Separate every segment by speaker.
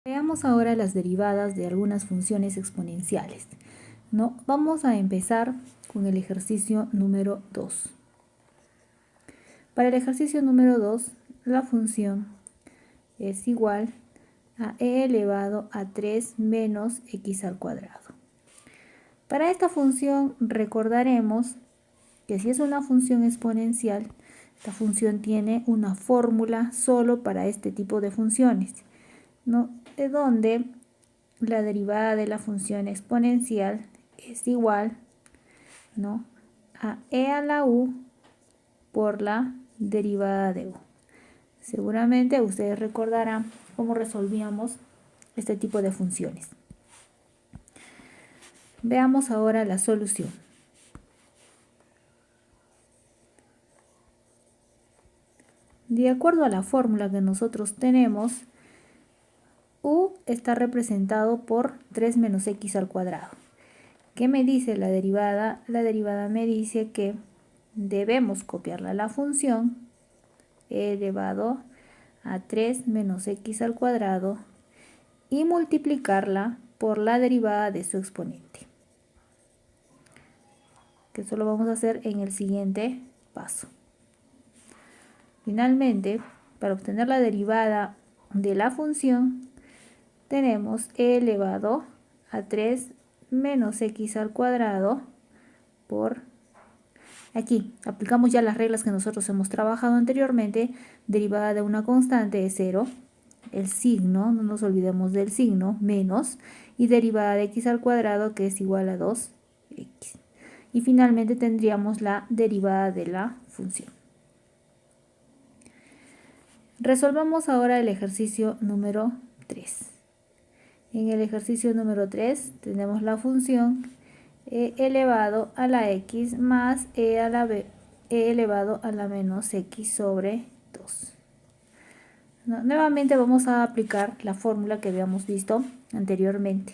Speaker 1: Veamos ahora las derivadas de algunas funciones exponenciales, ¿no? Vamos a empezar con el ejercicio número 2. Para el ejercicio número 2, la función es igual a e elevado a 3 menos x al cuadrado. Para esta función recordaremos que si es una función exponencial, esta función tiene una fórmula solo para este tipo de funciones, ¿no? De donde la derivada de la función exponencial es igual, ¿no?, a e a la u por la derivada de u. Seguramente ustedes recordarán cómo resolvíamos este tipo de funciones. Veamos ahora la solución. De acuerdo a la fórmula que nosotros tenemos, u está representado por 3 menos x al cuadrado. ¿Qué me dice la derivada? La derivada me dice que debemos copiarla a la función e elevado a 3 menos x al cuadrado y multiplicarla por la derivada de su exponente. Que eso lo vamos a hacer en el siguiente paso. Finalmente, para obtener la derivada de la función, tenemos e elevado a 3 menos x al cuadrado por, aquí aplicamos ya las reglas que nosotros hemos trabajado anteriormente. Derivada de una constante es 0, el signo, no nos olvidemos del signo, menos, y derivada de x al cuadrado, que es igual a 2x. Y finalmente tendríamos la derivada de la función. Resolvamos ahora el ejercicio número 3. En el ejercicio número 3 tenemos la función e elevado a la x más e elevado a la menos x sobre 2. Nuevamente vamos a aplicar la fórmula que habíamos visto anteriormente.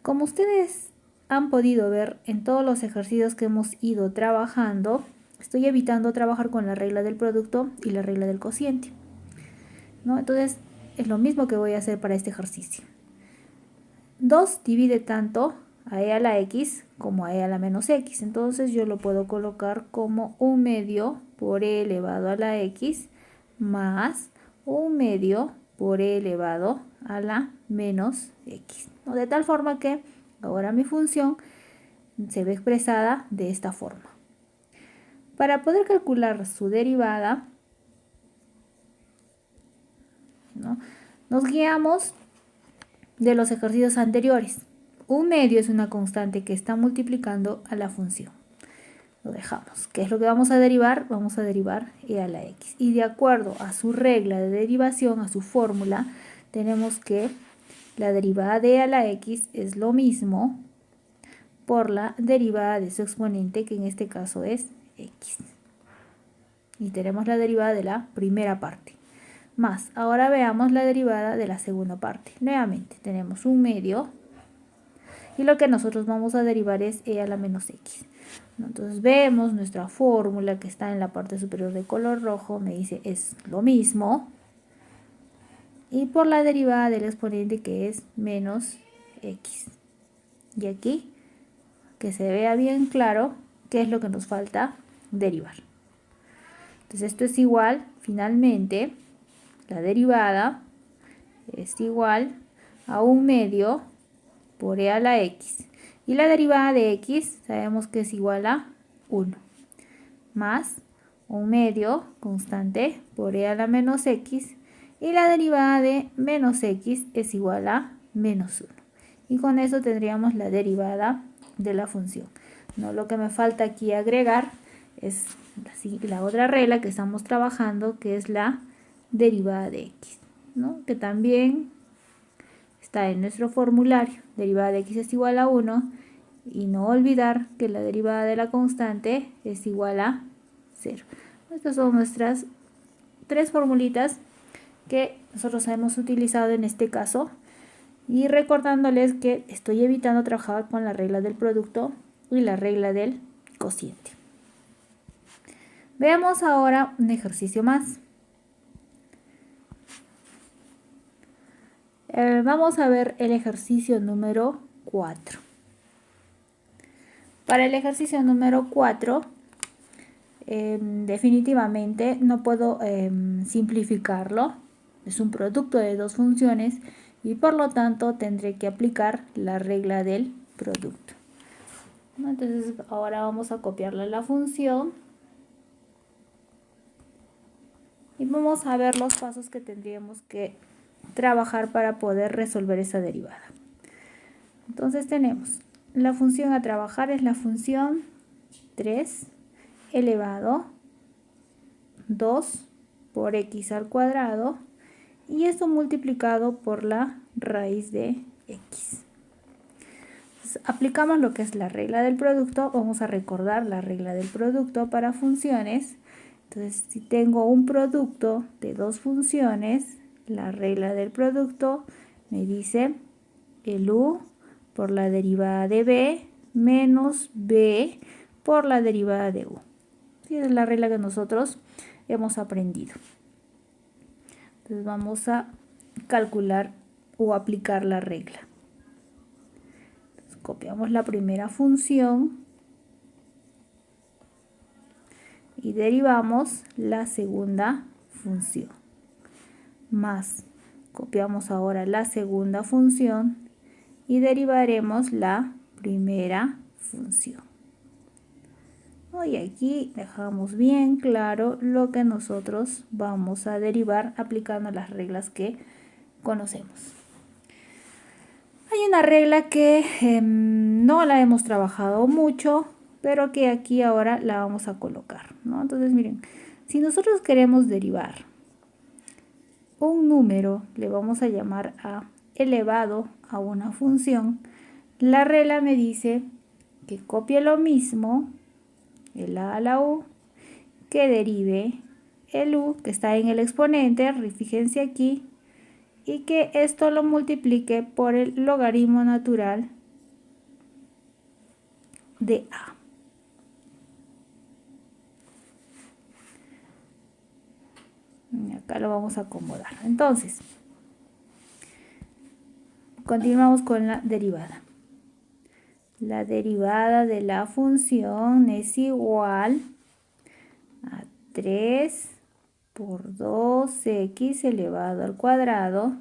Speaker 1: Como ustedes han podido ver en todos los ejercicios que hemos ido trabajando, estoy evitando trabajar con la regla del producto y la regla del cociente, ¿no? Entonces es lo mismo que voy a hacer para este ejercicio. 2 divide tanto a e a la x como a e a la menos x. Entonces yo lo puedo colocar como 1 medio por e elevado a la x más 1 medio por e elevado a la menos x, ¿no? De tal forma que ahora mi función se ve expresada de esta forma. Para poder calcular su derivada, ¿no?, nos guiamos de los ejercicios anteriores. 1 medio es una constante que está multiplicando a la función. Lo dejamos. ¿Qué es lo que vamos a derivar? Vamos a derivar e a la x. Y de acuerdo a su regla de derivación, a su fórmula, tenemos que la derivada de e a la x es lo mismo por la derivada de su exponente, que en este caso es x. Y tenemos la derivada de la primera parte. Más, ahora veamos la derivada de la segunda parte. Nuevamente tenemos 1 medio y lo que nosotros vamos a derivar es e a la menos x. Entonces vemos nuestra fórmula que está en la parte superior de color rojo, me dice es lo mismo, y por la derivada del exponente, que es menos x. Y aquí, que se vea bien claro qué es lo que nos falta derivar. Entonces esto es igual, finalmente, la derivada es igual a 1 medio por e a la x. Y la derivada de x sabemos que es igual a 1. Más 1 medio constante por e a la menos x. Y la derivada de menos x es igual a menos 1. Y con eso tendríamos la derivada de la función. No, lo que me falta aquí agregar es la otra regla que estamos trabajando, que es la derivada de x, ¿no?, que también está en nuestro formulario. Derivada de x es igual a 1, y no olvidar que la derivada de la constante es igual a 0. Estas son nuestras 3 formulitas que nosotros hemos utilizado en este caso, y recordándoles que estoy evitando trabajar con la regla del producto y la regla del cociente. Veamos ahora un ejercicio más. Vamos a ver el ejercicio número 4. Para el ejercicio número 4, definitivamente no puedo simplificarlo. Es un producto de dos funciones y por lo tanto tendré que aplicar la regla del producto. Entonces ahora vamos a copiarle la función y vamos a ver los pasos que tendríamos que trabajar para poder resolver esa derivada. Entonces tenemos la función a trabajar es la función 3 elevado 2 por x al cuadrado y esto multiplicado por la raíz de x. Entonces, aplicamos lo que es la regla del producto. Vamos a recordar la regla del producto para funciones. Entonces, si tengo un producto de dos funciones, la regla del producto me dice el u por la derivada de b menos b por la derivada de u. Esa es la regla que nosotros hemos aprendido. Entonces vamos a calcular o aplicar la regla. Entonces, copiamos la primera función y derivamos la segunda función. Más, copiamos ahora la segunda función y derivaremos la primera función. Y aquí dejamos bien claro lo que nosotros vamos a derivar aplicando las reglas que conocemos. Hay una regla que no la hemos trabajado mucho, pero que aquí ahora la vamos a colocar, ¿no? Entonces miren, si nosotros queremos derivar un número, le vamos a llamar a elevado a una función, la regla me dice que copie lo mismo, el a a la u, que derive el u que está en el exponente, fíjense aquí, y que esto lo multiplique por el logaritmo natural de a. Y acá lo vamos a acomodar. Entonces, continuamos con la derivada. La derivada de la función es igual a 3 por 2x elevado al cuadrado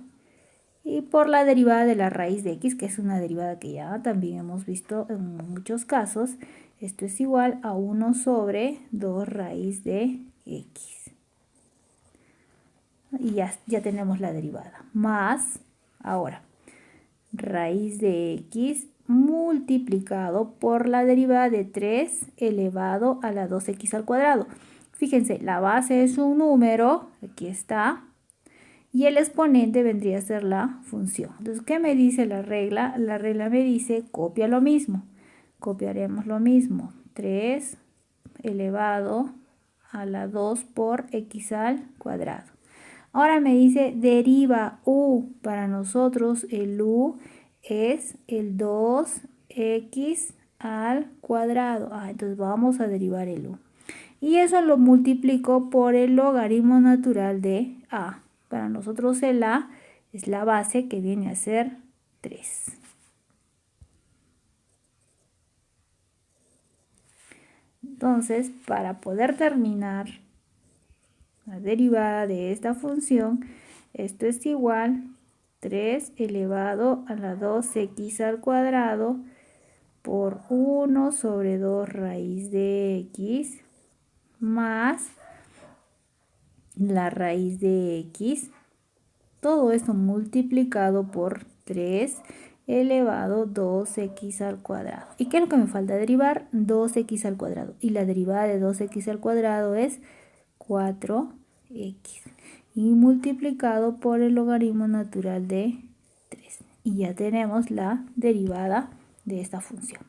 Speaker 1: y por la derivada de la raíz de x, que es una derivada que ya también hemos visto en muchos casos. Esto es igual a 1 sobre 2 raíz de x. Y ya tenemos la derivada. Más, ahora, raíz de x multiplicado por la derivada de 3 elevado a la 2x al cuadrado. Fíjense, la base es un número, aquí está, y el exponente vendría a ser la función. Entonces, ¿qué me dice la regla? La regla me dice copia lo mismo. Copiaremos lo mismo, 3 elevado a la 2 por x al cuadrado. Ahora me dice deriva u. Para nosotros el u es el 2x al cuadrado. Entonces vamos a derivar el u. Y eso lo multiplico por el logaritmo natural de a. Para nosotros el a es la base que viene a ser 3. Entonces, para poder terminar la derivada de esta función, esto es igual 3 elevado a la 2x al cuadrado por 1 sobre 2 raíz de x más la raíz de x. Todo esto multiplicado por 3 elevado 2x al cuadrado. ¿Y qué es lo que me falta derivar? 2x al cuadrado. Y la derivada de 2x al cuadrado es 4x. Y multiplicado por el logaritmo natural de 3. Y ya tenemos la derivada de esta función.